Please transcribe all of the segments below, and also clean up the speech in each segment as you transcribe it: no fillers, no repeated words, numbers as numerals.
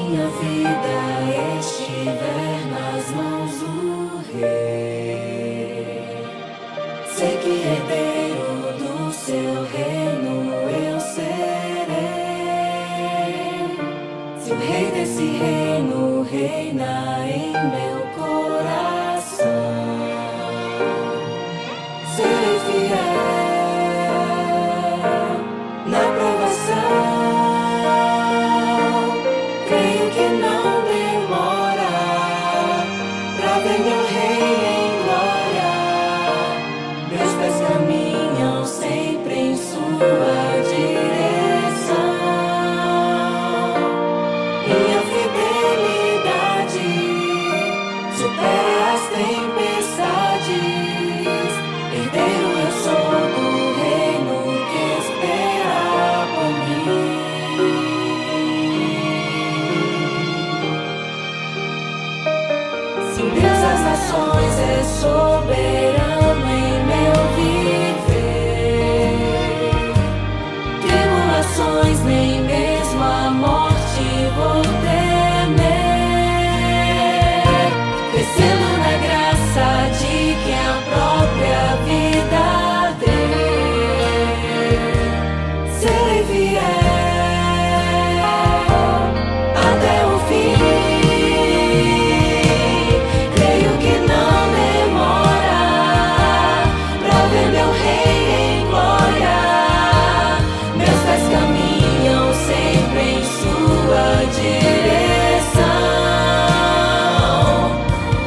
minha vida estiver nas mãos do Rei, sei que herdeiro do seu reino eu serei. Se o Rei desse reino reina em meu coração, serei fiel na provação. Creio que não demora pra ver meu Rei em glória. Meus pés caminham sempre em sua direção. Minha fidelidade supera as tempestades. Herdeiro eu sou do reino que espera por mim. Sim, Deus das nações é soberano em meu viver. Tribulações, nem mesmo a morte vou temer. Crescendo na graça de quem a própria vida deu. Serei fiel até o fim. Creio que não demora pra ver meu Rei em glória. Meus pés caminham sempre em sua direção.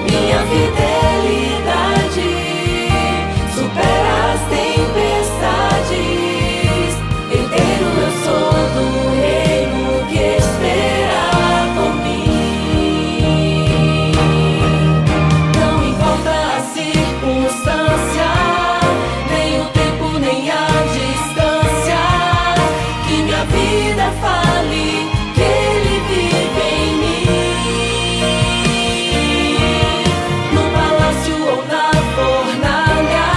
Minha fidelidade supera as tempestades. Herdeiro eu sou do reino que espera por mim. Não importa a circunstância, nem o tempo, nem a distância, que minha vida fale que Ele vive em mim. No palácio ou na fornalha,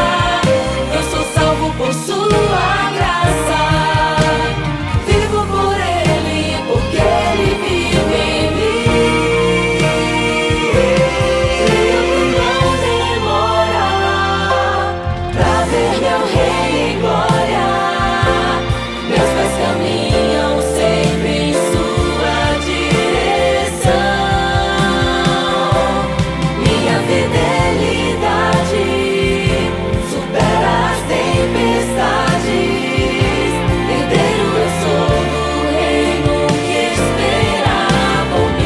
eu sou salvo por sua graça. Vivo por Ele, porque Ele vive em mim. Creio que não demora pra ver meu Rei em glória. Meus pés caminham sempre em sua direção. Minha fidelidade supera as tempestades. Herdeiro eu sou do reino que espera por mim.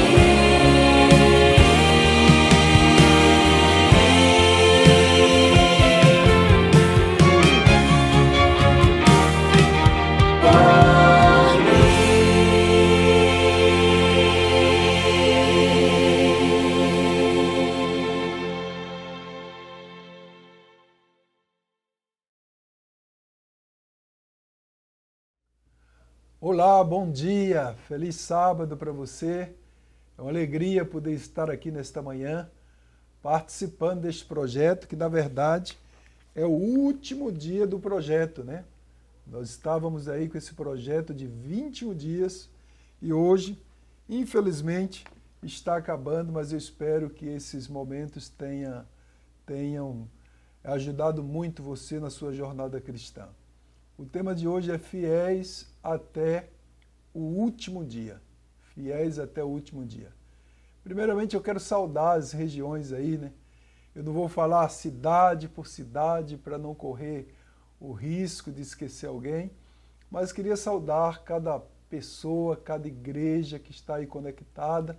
Olá, bom dia, feliz sábado para você. É uma alegria poder estar aqui nesta manhã participando deste projeto, que na verdade é o último dia do projeto, né? Nós estávamos aí com esse projeto de 21 dias e hoje, infelizmente, está acabando, mas eu espero que esses momentos tenham ajudado muito você na sua jornada cristã. O tema de hoje é fiéis até o último dia. Fiéis até o último dia. Primeiramente eu quero saudar as regiões aí, né? Eu não vou falar cidade por cidade para não correr o risco de esquecer alguém, mas queria saudar cada pessoa, cada igreja que está aí conectada,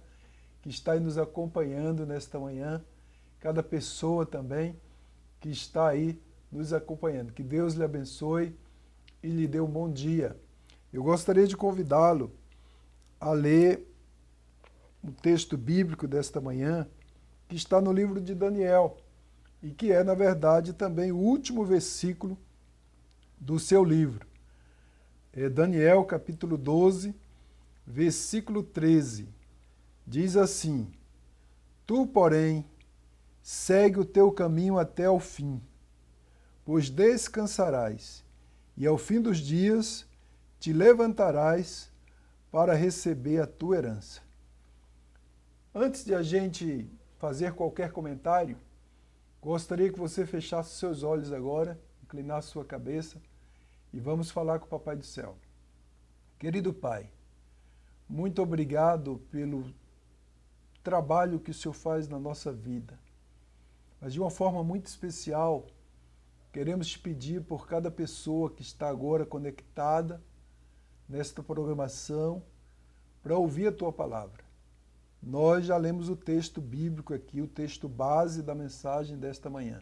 que está aí nos acompanhando nesta manhã, cada pessoa também que está aí nos acompanhando. Que Deus lhe abençoe e lhe dê um bom dia. Eu gostaria de convidá-lo a ler o texto bíblico desta manhã, que está no livro de Daniel, e que é, na verdade, também o último versículo do seu livro. É Daniel, capítulo 12, versículo 13. Diz assim: Tu, porém, segue o teu caminho até ao fim, pois descansarás, e ao fim dos dias te levantarás para receber a tua herança. Antes de a gente fazer qualquer comentário, gostaria que você fechasse seus olhos agora, inclinasse sua cabeça e vamos falar com o Papai do Céu. Querido Pai, muito obrigado pelo trabalho que o Senhor faz na nossa vida. Mas de uma forma muito especial, queremos te pedir por cada pessoa que está agora conectada nesta programação para ouvir a Tua palavra. Nós já lemos o texto bíblico aqui, o texto base da mensagem desta manhã.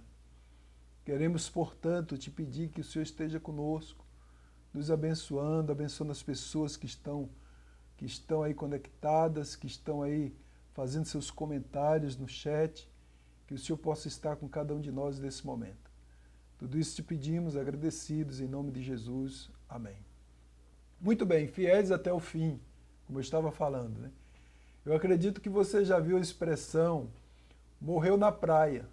Queremos, portanto, te pedir que o Senhor esteja conosco, nos abençoando, abençoando as pessoas que estão aí conectadas, que estão aí fazendo seus comentários no chat, que o Senhor possa estar com cada um de nós nesse momento. Tudo isso te pedimos, agradecidos, em nome de Jesus. Amém. Muito bem, fiéis até o fim, como eu estava falando, né? Eu acredito que você já viu a expressão morreu na praia,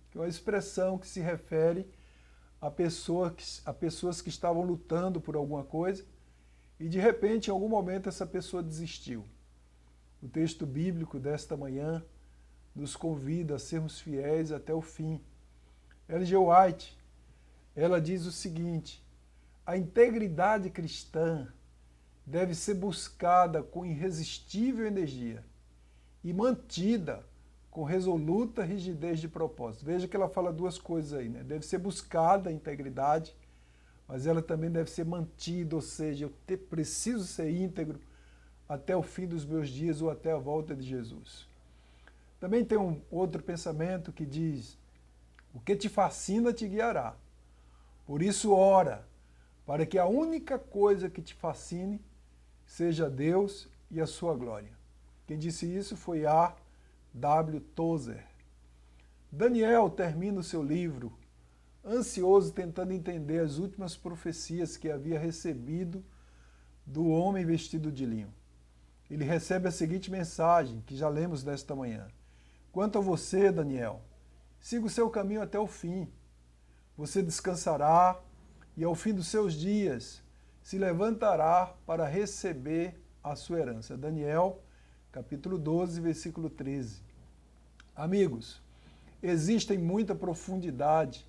que é uma expressão que se refere a pessoas que estavam lutando por alguma coisa e de repente, em algum momento, essa pessoa desistiu. O texto bíblico desta manhã nos convida a sermos fiéis até o fim. Ellen G. White, ela diz o seguinte: a integridade cristã deve ser buscada com irresistível energia e mantida com resoluta rigidez de propósito. Veja que ela fala duas coisas aí, né? Deve ser buscada a integridade, mas ela também deve ser mantida, ou seja, eu preciso ser íntegro até o fim dos meus dias ou até a volta de Jesus. Também tem um outro pensamento que diz: o que te fascina te guiará. Por isso, ora, para que a única coisa que te fascine seja Deus e a sua glória. Quem disse isso foi A. W. Tozer. Daniel termina o seu livro ansioso, tentando entender as últimas profecias que havia recebido do homem vestido de linho. Ele recebe a seguinte mensagem, que já lemos nesta manhã: quanto a você, Daniel, siga o seu caminho até o fim. Você descansará e ao fim dos seus dias se levantará para receber a sua herança. Daniel, capítulo 12, versículo 13. Amigos, existem muita profundidade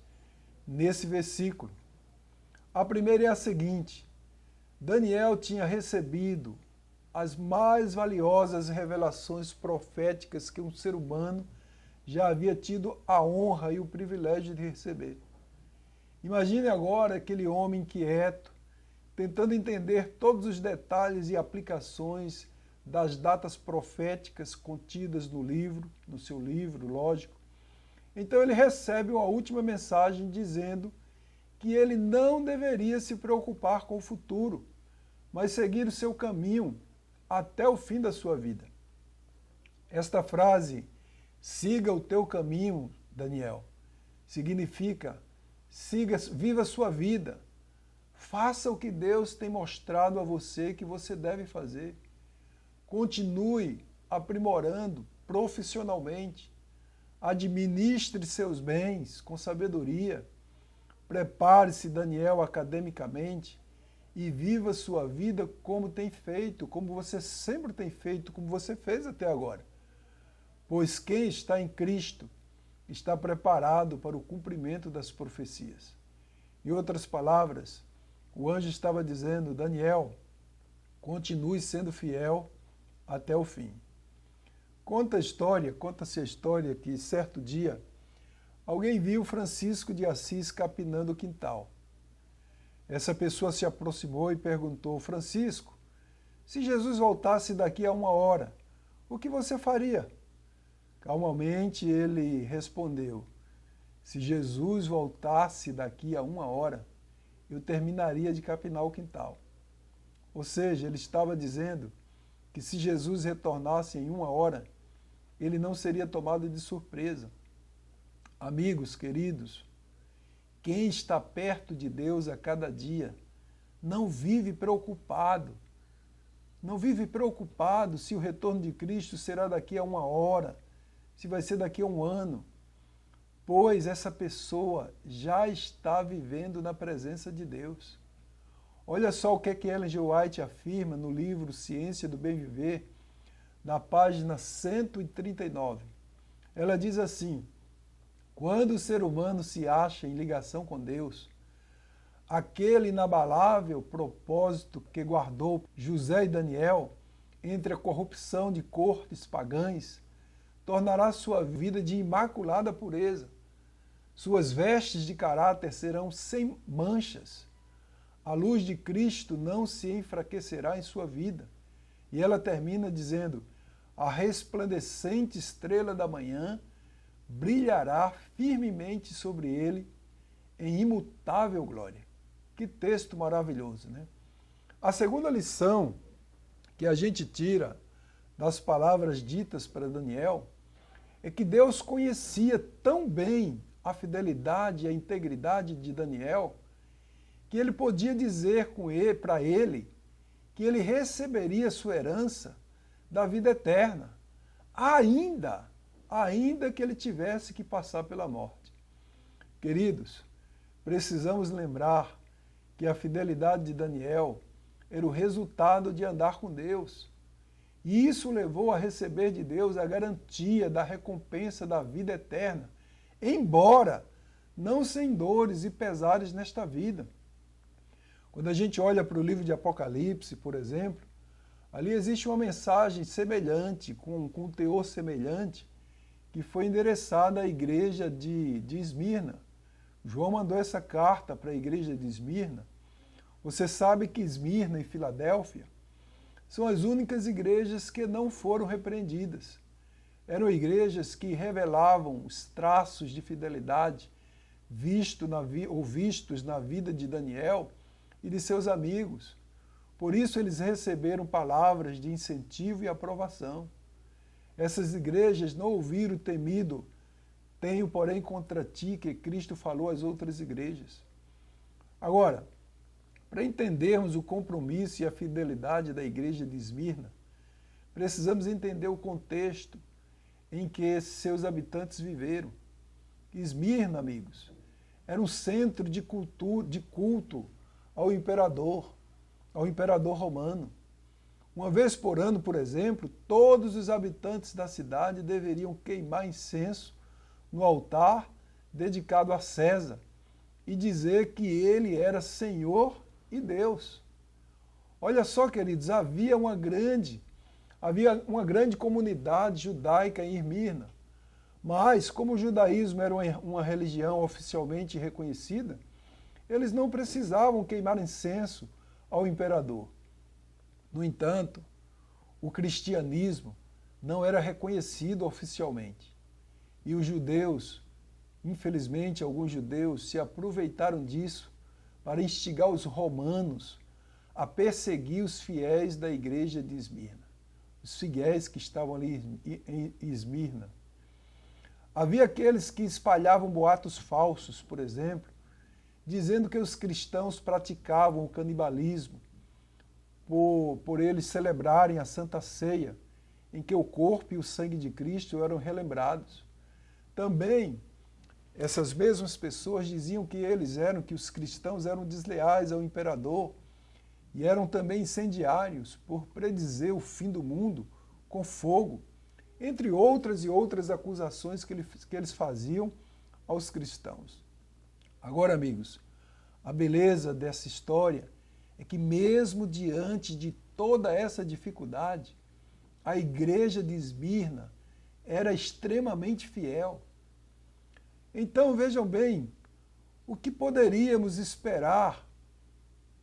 nesse versículo. A primeira é a seguinte: Daniel tinha recebido as mais valiosas revelações proféticas que um ser humano já havia tido a honra e o privilégio de receber. Imagine agora aquele homem inquieto, tentando entender todos os detalhes e aplicações das datas proféticas contidas no livro, no seu livro, lógico. Então ele recebe uma última mensagem dizendo que ele não deveria se preocupar com o futuro, mas seguir o seu caminho até o fim da sua vida. Esta frase, siga o teu caminho, Daniel, significa viva a sua vida, faça o que Deus tem mostrado a você que você deve fazer. Continue aprimorando profissionalmente, administre seus bens com sabedoria, prepare-se, Daniel, academicamente e viva sua vida como tem feito, como você sempre tem feito, como você fez até agora. Pois quem está em Cristo está preparado para o cumprimento das profecias. Em outras palavras, o anjo estava dizendo: Daniel, continue sendo fiel até o fim. Conta-se a história que certo dia alguém viu Francisco de Assis capinando o quintal. Essa pessoa se aproximou e perguntou: Francisco, se Jesus voltasse daqui a 1 hora, o que você faria? Calmamente ele respondeu: se Jesus voltasse daqui a 1 hora, eu terminaria de capinar o quintal. Ou seja, ele estava dizendo que se Jesus retornasse em 1 hora, ele não seria tomado de surpresa. Amigos queridos, quem está perto de Deus a cada dia não vive preocupado. Não vive preocupado se o retorno de Cristo será daqui a 1 hora, se vai ser daqui a 1 ano, pois essa pessoa já está vivendo na presença de Deus. Olha só o que Ellen G. White afirma no livro Ciência do Bem Viver, na página 139. Ela diz assim: quando o ser humano se acha em ligação com Deus, aquele inabalável propósito que guardou José e Daniel entre a corrupção de cortes pagãs, tornará sua vida de imaculada pureza. Suas vestes de caráter serão sem manchas. A luz de Cristo não se enfraquecerá em sua vida. E ela termina dizendo: a resplandecente estrela da manhã brilhará firmemente sobre ele em imutável glória. Que texto maravilhoso, né? A segunda lição que a gente tira das palavras ditas para Daniel é que Deus conhecia tão bem a fidelidade e a integridade de Daniel que ele podia dizer para ele que ele receberia sua herança da vida eterna, ainda que ele tivesse que passar pela morte. Queridos, precisamos lembrar que a fidelidade de Daniel era o resultado de andar com Deus. E isso o levou a receber de Deus a garantia da recompensa da vida eterna, embora não sem dores e pesares nesta vida. Quando a gente olha para o livro de Apocalipse, por exemplo, ali existe uma mensagem semelhante, com um teor semelhante, que foi endereçada à igreja de Esmirna. João mandou essa carta para a igreja de Esmirna. Você sabe que Esmirna e Filadélfia são as únicas igrejas que não foram repreendidas. Eram igrejas que revelavam os traços de fidelidade vistos na vida de Daniel e de seus amigos. Por isso eles receberam palavras de incentivo e aprovação. Essas igrejas não ouviram o temido: tenho, porém, contra ti, que Cristo falou às outras igrejas. Agora, para entendermos o compromisso e a fidelidade da igreja de Esmirna, precisamos entender o contexto em que seus habitantes viveram. Esmirna, amigos, era um centro de culto ao imperador romano. Uma vez por ano, por exemplo, todos os habitantes da cidade deveriam queimar incenso no altar dedicado a César e dizer que ele era Senhor e Deus. Olha só, queridos, havia uma grande comunidade judaica em Esmirna, mas como o judaísmo era uma religião oficialmente reconhecida, eles não precisavam queimar incenso ao imperador. No entanto, o cristianismo não era reconhecido oficialmente. E os judeus, infelizmente alguns judeus, se aproveitaram disso para instigar os romanos a perseguir os fiéis da igreja de Esmirna, os fiéis que estavam ali em Esmirna. Havia aqueles que espalhavam boatos falsos, por exemplo, dizendo que os cristãos praticavam o canibalismo por eles celebrarem a Santa Ceia, em que o corpo e o sangue de Cristo eram relembrados. Também, essas mesmas pessoas diziam que os cristãos eram desleais ao imperador e eram também incendiários por predizer o fim do mundo com fogo, entre outras e outras acusações que eles faziam aos cristãos. Agora, amigos, a beleza dessa história é que mesmo diante de toda essa dificuldade, a igreja de Esmirna era extremamente fiel. Então, vejam bem, o que poderíamos esperar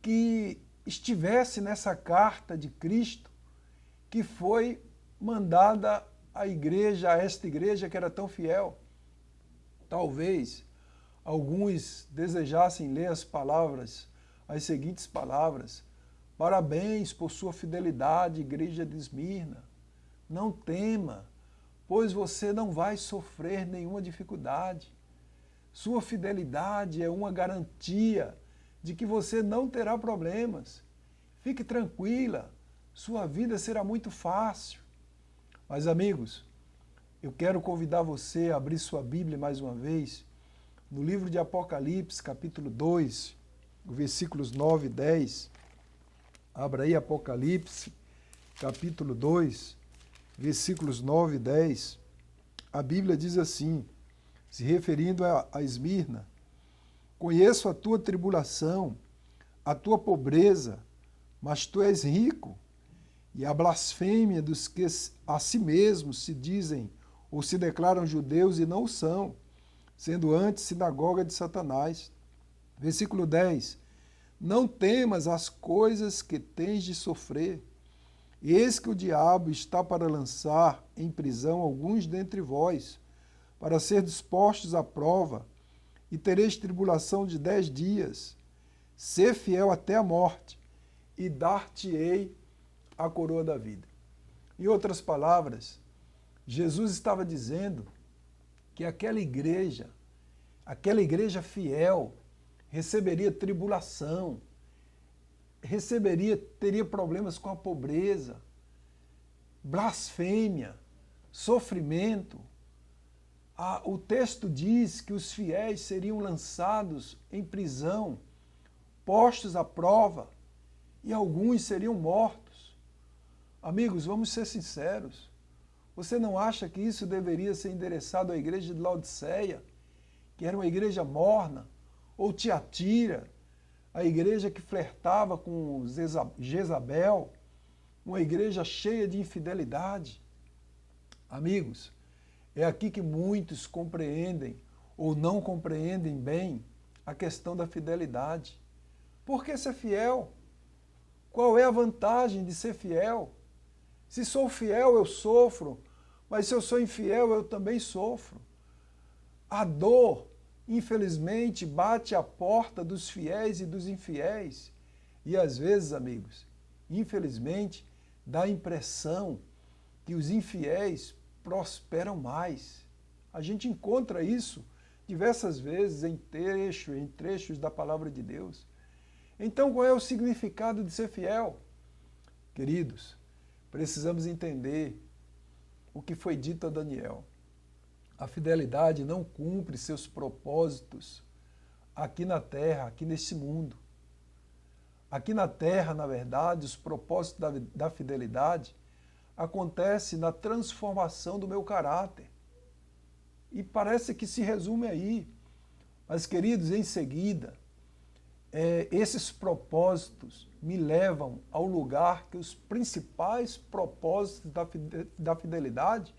que estivesse nessa carta de Cristo que foi mandada à igreja, a esta igreja que era tão fiel? Talvez alguns desejassem ler as seguintes palavras: parabéns por sua fidelidade, igreja de Esmirna. Não tema, pois você não vai sofrer nenhuma dificuldade. Sua fidelidade é uma garantia de que você não terá problemas. Fique tranquila, sua vida será muito fácil. Mas, amigos, eu quero convidar você a abrir sua Bíblia mais uma vez no livro de Apocalipse, capítulo 2, versículos 9 e 10. Abra aí Apocalipse, capítulo 2, versículos 9 e 10, a Bíblia diz assim, se referindo a Esmirna: conheço a tua tribulação, a tua pobreza, mas tu és rico, e a blasfêmia dos que a si mesmos se dizem ou se declaram judeus e não o são, sendo antes sinagoga de Satanás. Versículo 10, não temas as coisas que tens de sofrer. Eis que o diabo está para lançar em prisão alguns dentre vós, para ser dispostos à prova, e tereis tribulação de 10 dias. Sê fiel até a morte, e dar-te-ei a coroa da vida. Em outras palavras, Jesus estava dizendo que aquela igreja fiel, receberia tribulação, teria problemas com a pobreza, blasfêmia, sofrimento. O texto diz que os fiéis seriam lançados em prisão, postos à prova, e alguns seriam mortos. Amigos, vamos ser sinceros. Você não acha que isso deveria ser endereçado à igreja de Laodiceia, que era uma igreja morna, ou Tiatira, a igreja que flertava com Jezabel, uma igreja cheia de infidelidade? Amigos, é aqui que muitos compreendem ou não compreendem bem a questão da fidelidade. Por que ser fiel? Qual é a vantagem de ser fiel? Se sou fiel, eu sofro, mas se eu sou infiel, eu também sofro. A dor, infelizmente, bate à porta dos fiéis e dos infiéis. E às vezes, amigos, infelizmente, dá a impressão que os infiéis prosperam mais. A gente encontra isso diversas vezes em trechos da palavra de Deus. Então, qual é o significado de ser fiel? Queridos, precisamos entender o que foi dito a Daniel. A fidelidade não cumpre seus propósitos aqui na terra, aqui neste mundo. Aqui na terra, na verdade, os propósitos da fidelidade acontecem na transformação do meu caráter. E parece que se resume aí. Mas, queridos, em seguida, esses propósitos me levam ao lugar que os principais propósitos da fidelidade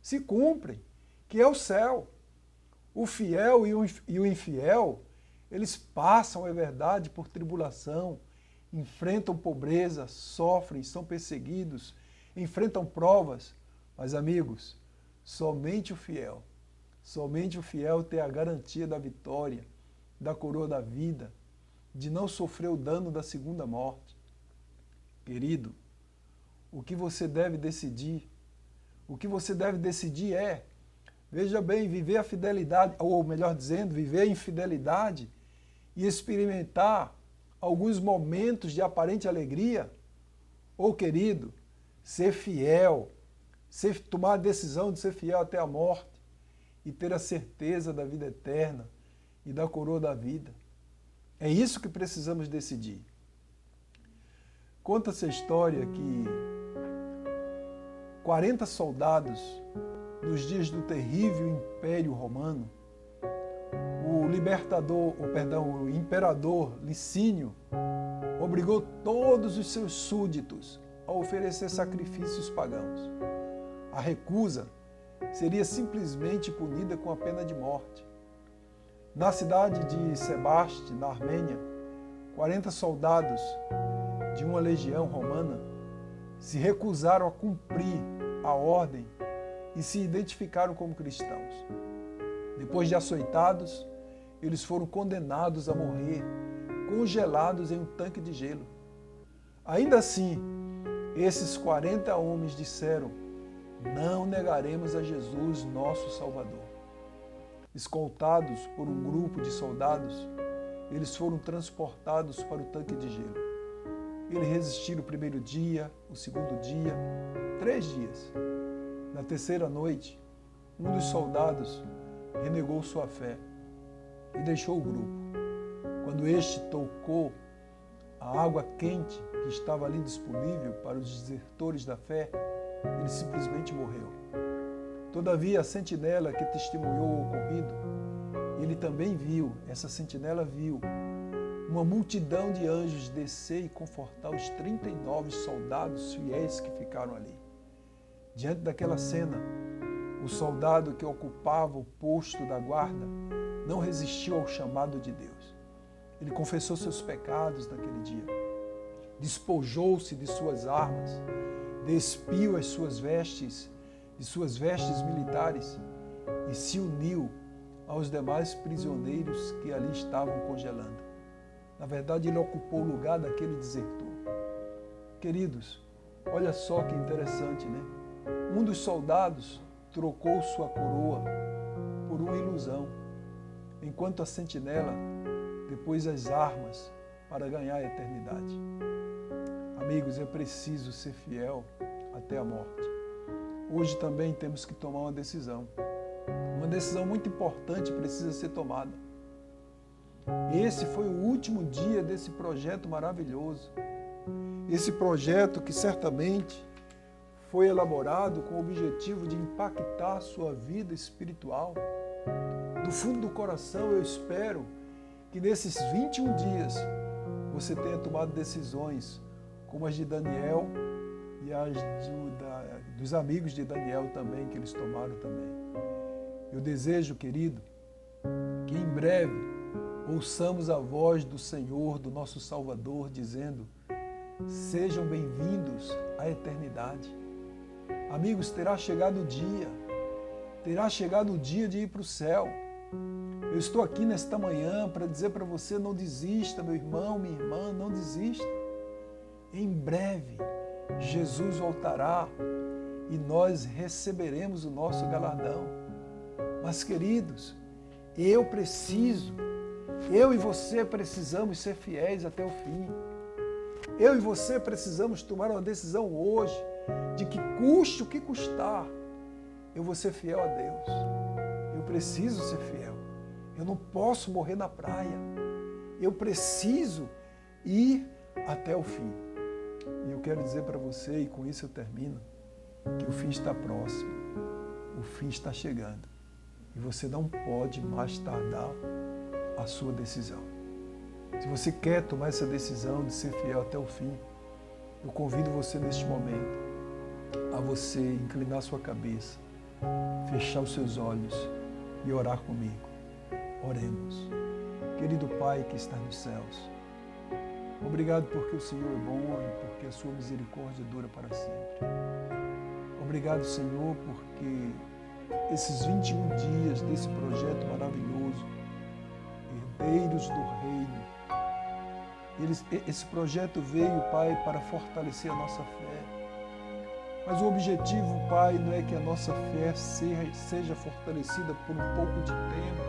se cumprem, que é o céu. O fiel e o infiel, eles passam, é verdade, por tribulação, enfrentam pobreza, sofrem, são perseguidos, enfrentam provas, mas, amigos, somente o fiel tem a garantia da vitória, da coroa da vida, de não sofrer o dano da segunda morte. Querido, o que você deve decidir? O que você deve decidir é, veja bem, viver a fidelidade, ou melhor dizendo, viver a infidelidade e experimentar alguns momentos de aparente alegria, ou, querido, ser fiel, tomar a decisão de ser fiel até a morte e ter a certeza da vida eterna e da coroa da vida. É isso que precisamos decidir. Conta-se a história que 40 soldados, nos dias do terrível Império Romano, o imperador Licínio obrigou todos os seus súditos a oferecer sacrifícios pagãos. A recusa seria simplesmente punida com a pena de morte. Na cidade de Sebaste, na Armênia, 40 soldados de uma legião romana se recusaram a cumprir a ordem e se identificaram como cristãos. Depois de açoitados, eles foram condenados a morrer, congelados em um tanque de gelo. Ainda assim, esses 40 homens disseram: não negaremos a Jesus, nosso Salvador. Escoltados por um grupo de soldados, eles foram transportados para o tanque de gelo. Eles resistiram o primeiro dia, o segundo dia, 3 dias. Na terceira noite, um dos soldados renegou sua fé e deixou o grupo. Quando este tocou a água quente que estava ali disponível para os desertores da fé, ele simplesmente morreu. Todavia, a sentinela que testemunhou o ocorrido, ele também viu, essa sentinela viu, uma multidão de anjos descer e confortar os 39 soldados fiéis que ficaram ali. Diante daquela cena, o soldado que ocupava o posto da guarda não resistiu ao chamado de Deus. Ele confessou seus pecados naquele dia, despojou-se de suas armas, despiu as suas vestes, de suas vestes militares e se uniu aos demais prisioneiros que ali estavam congelando. Na verdade, ele ocupou o lugar daquele desertor. Queridos, olha só que interessante, né? Um dos soldados trocou sua coroa por uma ilusão, enquanto a sentinela depôs as armas para ganhar a eternidade. Amigos, é preciso ser fiel até a morte. Hoje também temos que tomar uma decisão. Uma decisão muito importante precisa ser tomada. Esse foi o último dia desse projeto maravilhoso. Esse projeto que certamente foi elaborado com o objetivo de impactar a sua vida espiritual. Do fundo do coração eu espero que nesses 21 dias você tenha tomado decisões como as de Daniel e as dos amigos de Daniel também, que eles tomaram também. Eu desejo, querido, que em breve ouçamos a voz do Senhor, do nosso Salvador, dizendo: sejam bem-vindos à eternidade. Amigos, terá chegado o dia de ir para o céu. Eu estou aqui nesta manhã para dizer para você: não desista, meu irmão, minha irmã, não desista. Em breve, Jesus voltará e nós receberemos o nosso galardão. Mas, queridos, eu e você precisamos ser fiéis até o fim. Eu e você precisamos tomar uma decisão hoje de que custe o que custar, eu vou ser fiel a Deus. Eu preciso ser fiel. Eu não posso morrer na praia. Eu preciso ir até o fim. E eu quero dizer para você, e com isso eu termino, que o fim está próximo. O fim está chegando. E você não pode mais tardar a sua decisão. Se você quer tomar essa decisão de ser fiel até o fim, eu convido você neste momento a você inclinar sua cabeça, fechar os seus olhos e orar comigo. Oremos. Querido Pai que está nos céus, obrigado porque o Senhor é bom e porque a sua misericórdia dura para sempre. Obrigado, Senhor, porque esses 21 dias desse projeto maravilhoso, Herdeiros do Reino, esse projeto veio, Pai, para fortalecer a nossa fé. Mas o objetivo, Pai, não é que a nossa fé seja fortalecida por um pouco de tempo,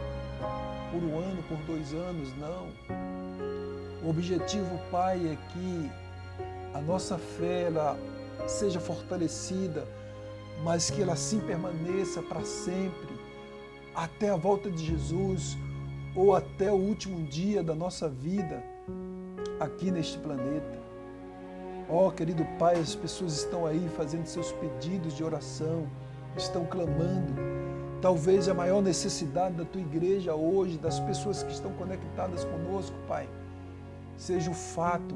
por 1 ano, por 2 anos, não. O objetivo, Pai, é que a nossa fé ela seja fortalecida, mas que ela assim permaneça para sempre, até a volta de Jesus ou até o último dia da nossa vida aqui neste planeta. Ó, querido Pai, as pessoas estão aí fazendo seus pedidos de oração, estão clamando. Talvez a maior necessidade da tua igreja hoje, das pessoas que estão conectadas conosco, Pai, seja o fato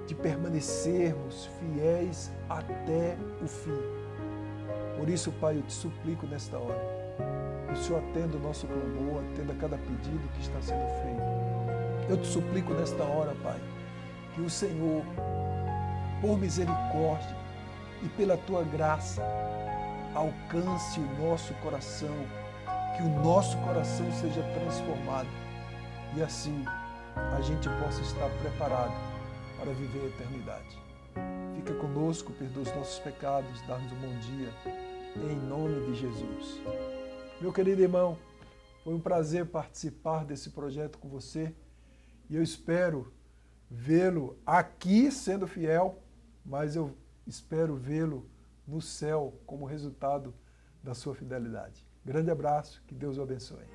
de permanecermos fiéis até o fim. Por isso, Pai, eu te suplico nesta hora, que o Senhor atenda o nosso clamor, atenda cada pedido que está sendo feito. Eu te suplico nesta hora, Pai, que o Senhor, por misericórdia e pela tua graça, alcance o nosso coração, que o nosso coração seja transformado e assim a gente possa estar preparado para viver a eternidade. Fica conosco, perdoa os nossos pecados, dá-nos um bom dia, em nome de Jesus. Meu querido irmão, foi um prazer participar desse projeto com você e eu espero vê-lo aqui sendo fiel, mas eu espero vê-lo no céu como resultado da sua fidelidade. Grande abraço, que Deus o abençoe.